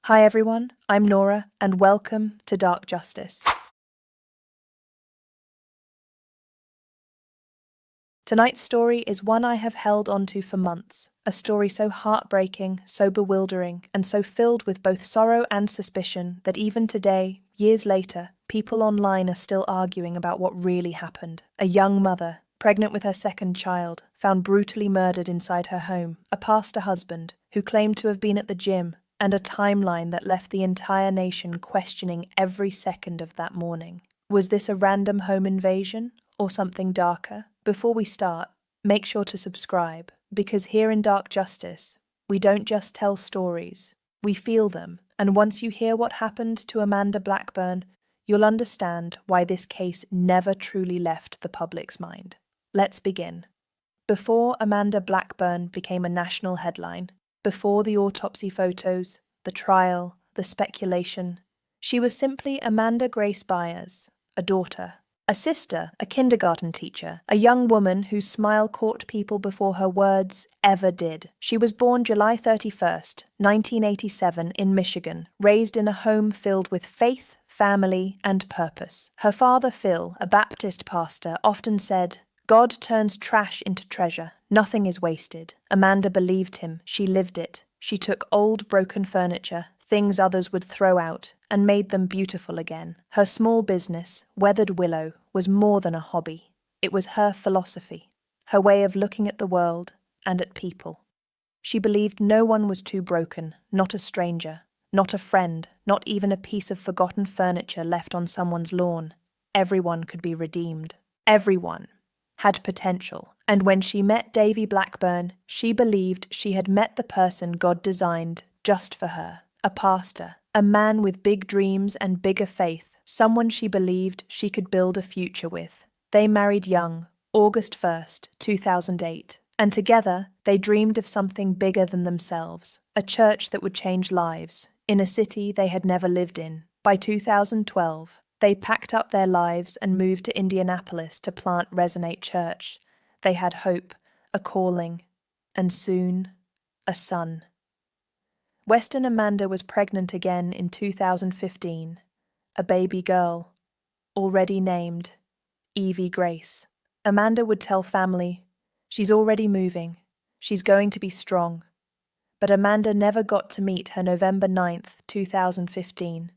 Hi everyone, I'm Nora, and welcome to Dark Justice. Tonight's story is one I have held onto for months, a story so heartbreaking, so bewildering, and so filled with both sorrow and suspicion that even today, years later, people online are still arguing about what really happened. A young mother, pregnant with her second child, found brutally murdered inside her home, a pastor husband who claimed to have been at the gym, and a timeline that left the entire nation questioning every second of that morning. Was this a random home invasion or something darker? Before we start, make sure to subscribe, because here in Dark Justice, we don't just tell stories, we feel them. And once you hear what happened to Amanda Blackburn, you'll understand why this case never truly left the public's mind. Let's begin. Before Amanda Blackburn became a national headline, before the autopsy photos, the trial, the speculation, she was simply Amanda Grace Byers, a daughter, a sister, a kindergarten teacher, a young woman whose smile caught people before her words ever did. She was born July 31st, 1987 in Michigan, raised in a home filled with faith, family, and purpose. Her father, Phil, a Baptist pastor, often said, "God turns trash into treasure. Nothing is wasted." Amanda believed him. She lived it. She took old, broken furniture, things others would throw out, and made them beautiful again. Her small business, Weathered Willow, was more than a hobby. It was her philosophy, her way of looking at the world and at people. She believed no one was too broken, not a stranger, not a friend, not even a piece of forgotten furniture left on someone's lawn. Everyone could be redeemed. Everyone had potential, and when she met Eevee Blackburn, she believed she had met the person God designed just for her. A pastor, a man with big dreams and bigger faith, someone she believed she could build a future with. They married young, August 1st, 2008, and together they dreamed of something bigger than themselves, a church that would change lives, in a city they had never lived in. By 2012, they packed up their lives and moved to Indianapolis to plant Resonate Church. They had hope, a calling, and soon, a son. Western Amanda was pregnant again in 2015, a baby girl, already named Eevee Grace. Amanda would tell family, "She's already moving, she's going to be strong." But Amanda never got to meet her November 9th, 2015.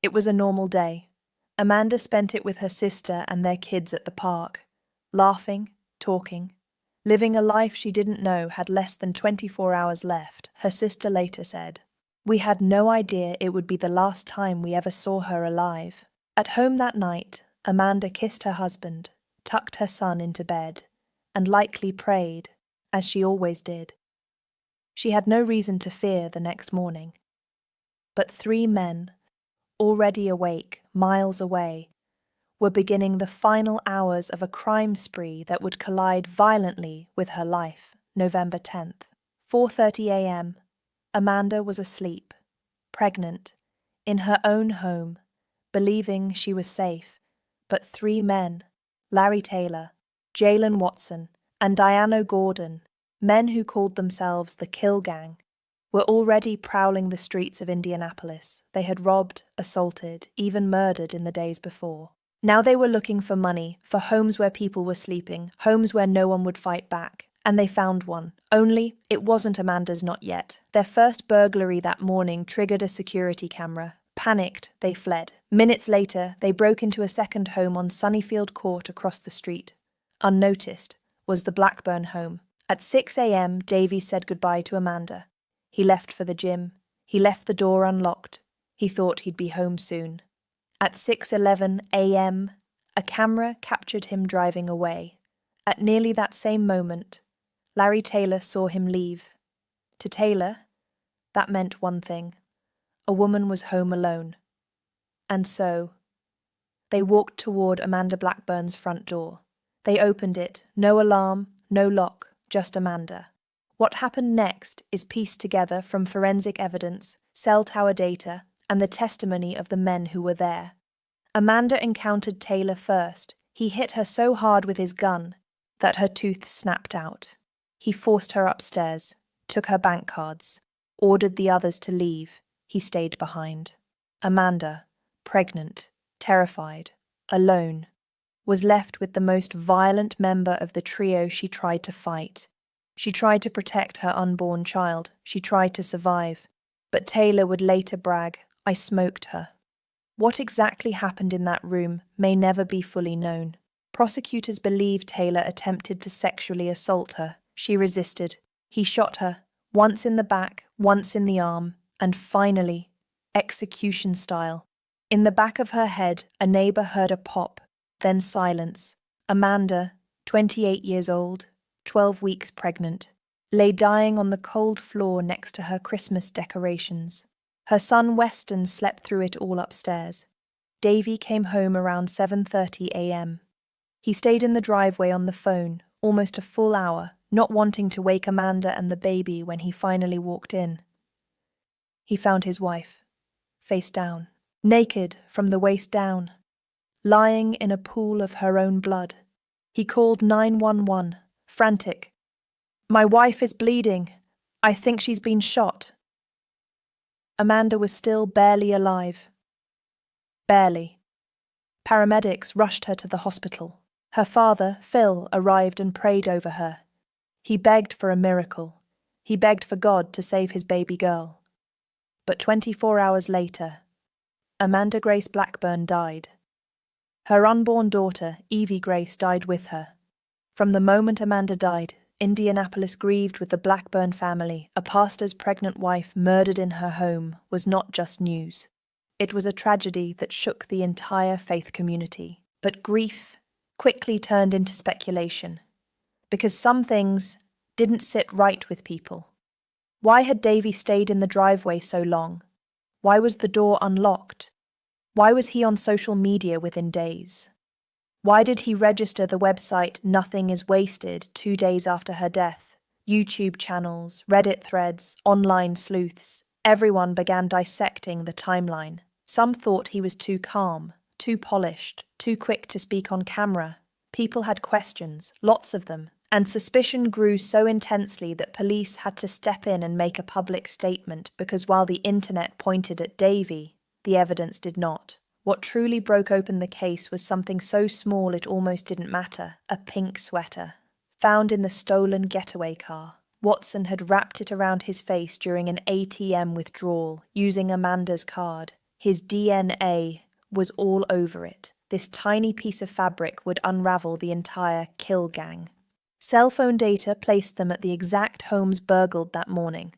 It was a normal day. Amanda spent it with her sister and their kids at the park, laughing, talking, living a life she didn't know had less than 24 hours left. Her sister later said, "We had no idea it would be the last time we ever saw her alive." At home that night, Amanda kissed her husband, tucked her son into bed, and likely prayed, as she always did. She had no reason to fear the next morning. But 3 men, already awake, miles away, were beginning the final hours of a crime spree that would collide violently with her life. November 10th, 4:30 a.m., Amanda was asleep, pregnant, in her own home, believing she was safe. But 3 men, Larry Taylor, Jalen Watson, and Diana Gordon, men who called themselves the Kill Gang, were already prowling the streets of Indianapolis. They had robbed, assaulted, even murdered in the days before. Now they were looking for money, for homes where people were sleeping, homes where no one would fight back. And they found one. Only, it wasn't Amanda's not yet. Their first burglary that morning triggered a security camera. Panicked, they fled. Minutes later, they broke into a second home on Sunnyfield Court across the street. Unnoticed was the Blackburn home. At 6 a.m., Davies said goodbye to Amanda. He left for the gym. He left the door unlocked. He thought he'd be home soon. At 6:11 a.m., a camera captured him driving away. At nearly that same moment, Larry Taylor saw him leave. To Taylor, that meant one thing. A woman was home alone. And so, they walked toward Amanda Blackburn's front door. They opened it, no alarm, no lock, just Amanda. What happened next is pieced together from forensic evidence, cell tower data, and the testimony of the men who were there. Amanda encountered Taylor first. He hit her so hard with his gun that her tooth snapped out. He forced her upstairs, took her bank cards, ordered the others to leave. he stayed behind. Amanda, pregnant, terrified, alone, was left with the most violent member of the trio she tried to fight. She tried to protect her unborn child. She tried to survive. But Taylor would later brag, "I smoked her." What exactly happened in that room may never be fully known. Prosecutors believe Taylor attempted to sexually assault her. She resisted. He shot her, once in the back, once in the arm, and finally, execution style. In the back of her head, a neighbor heard a pop, then silence. Amanda, 28 years old, 12 weeks pregnant, lay dying on the cold floor next to her Christmas decorations. Her son Weston slept through it all upstairs. Davy came home around 7:30 a.m. He stayed in the driveway on the phone, almost a full hour, not wanting to wake Amanda and the baby when he finally walked in. He found his wife, face down, naked from the waist down, lying in a pool of her own blood. He called 911, frantic. "My wife is bleeding. I think she's been shot." Amanda was still barely alive. Barely. Paramedics rushed her to the hospital. Her father, Phil, arrived and prayed over her. He begged for a miracle. He begged for God to save his baby girl. But 24 hours later, Amanda Grace Blackburn died. Her unborn daughter, Eevee Grace, died with her. From the moment Amanda died, Indianapolis grieved with the Blackburn family. A pastor's pregnant wife murdered in her home was not just news. It was a tragedy that shook the entire faith community. But grief quickly turned into speculation, because some things didn't sit right with people. Why had Davy stayed in the driveway so long? Why was the door unlocked? Why was he on social media within days? Why did he register the website Nothing Is Wasted 2 days after her death? YouTube channels, Reddit threads, online sleuths. Everyone began dissecting the timeline. Some thought he was too calm, too polished, too quick to speak on camera. People had questions, lots of them, and suspicion grew so intensely that police had to step in and make a public statement because while the internet pointed at Davy, the evidence did not. What truly broke open the case was something so small it almost didn't matter: a pink sweater, found in the stolen getaway car. Watson had wrapped it around his face during an ATM withdrawal using Amanda's card. His DNA was all over it. This tiny piece of fabric would unravel the entire kill gang. Cell phone data placed them at the exact homes burgled that morning.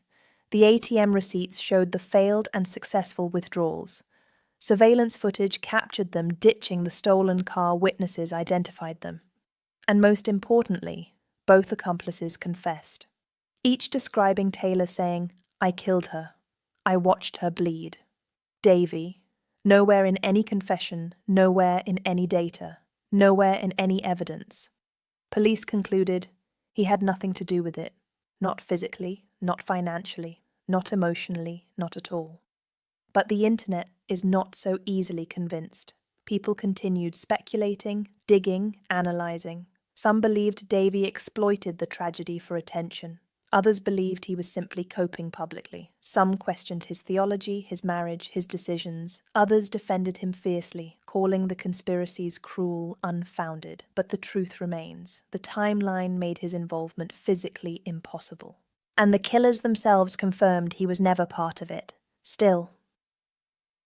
The ATM receipts showed the failed and successful withdrawals. Surveillance footage captured them ditching the stolen car. Witnesses identified them. And most importantly, both accomplices confessed, each describing Taylor saying, "I killed her. I watched her bleed." Davy, nowhere in any confession, nowhere in any data, nowhere in any evidence. Police concluded he had nothing to do with it, not physically, not financially, not emotionally, not at all. But the internet is not so easily convinced. People continued speculating, digging, analysing. Some believed Davy exploited the tragedy for attention. Others believed he was simply coping publicly. Some questioned his theology, his marriage, his decisions. Others defended him fiercely, calling the conspiracies cruel, unfounded. But the truth remains. The timeline made his involvement physically impossible. And the killers themselves confirmed he was never part of it. Still,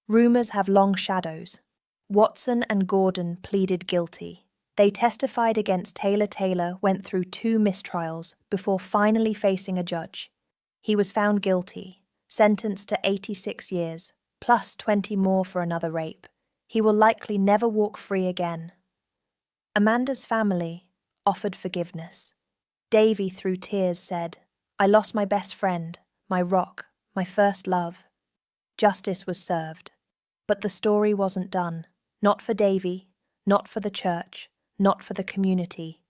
rumours have long shadows. Watson and Gordon pleaded guilty. They testified against Taylor. Taylor went through 2 mistrials before finally facing a judge. He was found guilty, sentenced to 86 years, plus 20 more for another rape. He will likely never walk free again. Amanda's family offered forgiveness. Davy, through tears, said, "I lost my best friend, my rock, my first love." Justice was served. But the story wasn't done. Not for Davy, not for the church, not for the community.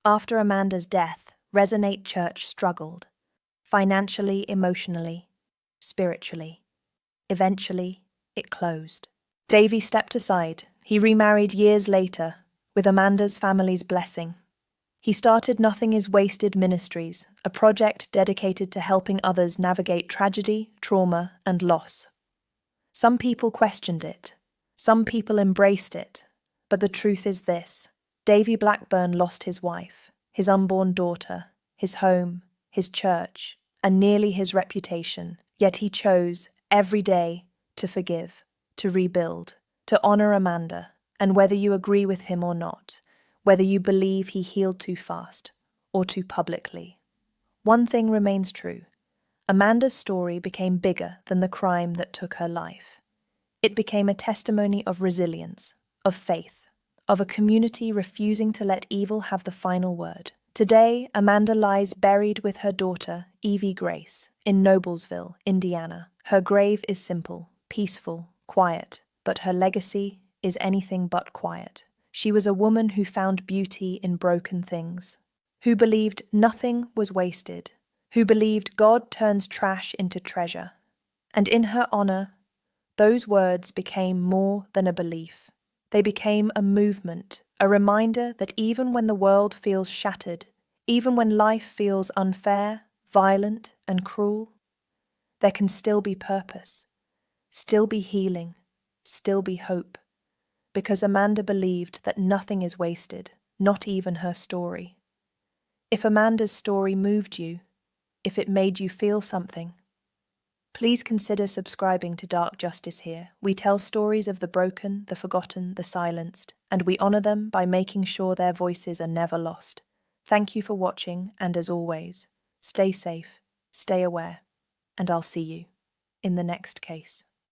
After Amanda's death, Resonate Church struggled. Financially, emotionally, spiritually. Eventually, it closed. Davy stepped aside. He remarried years later, with Amanda's family's blessing. He started Nothing Is Wasted Ministries, a project dedicated to helping others navigate tragedy, trauma, and loss. Some people questioned it. Some people embraced it. But the truth is this: Eevee Blackburn lost his wife, his unborn daughter, his home, his church, and nearly his reputation. Yet he chose, every day, to forgive, to rebuild, to honor Amanda. And whether you agree with him or not, whether you believe he healed too fast or too publicly, one thing remains true. Amanda's story became bigger than the crime that took her life. It became a testimony of resilience, of faith, of a community refusing to let evil have the final word. Today, Amanda lies buried with her daughter, Eevee Grace, in Noblesville, Indiana. Her grave is simple, peaceful, quiet, but her legacy is anything but quiet. She was a woman who found beauty in broken things, who believed nothing was wasted, who believed God turns trash into treasure. And in her honor, those words became more than a belief. They became a movement, a reminder that even when the world feels shattered, even when life feels unfair, violent, and cruel, there can still be purpose, still be healing, still be hope. Because Amanda believed that nothing is wasted, not even her story. If Amanda's story moved you, if it made you feel something, please consider subscribing to Dark Justice here. We tell stories of the broken, the forgotten, the silenced, and we honor them by making sure their voices are never lost. Thank you for watching, and as always, stay safe, stay aware, and I'll see you in the next case.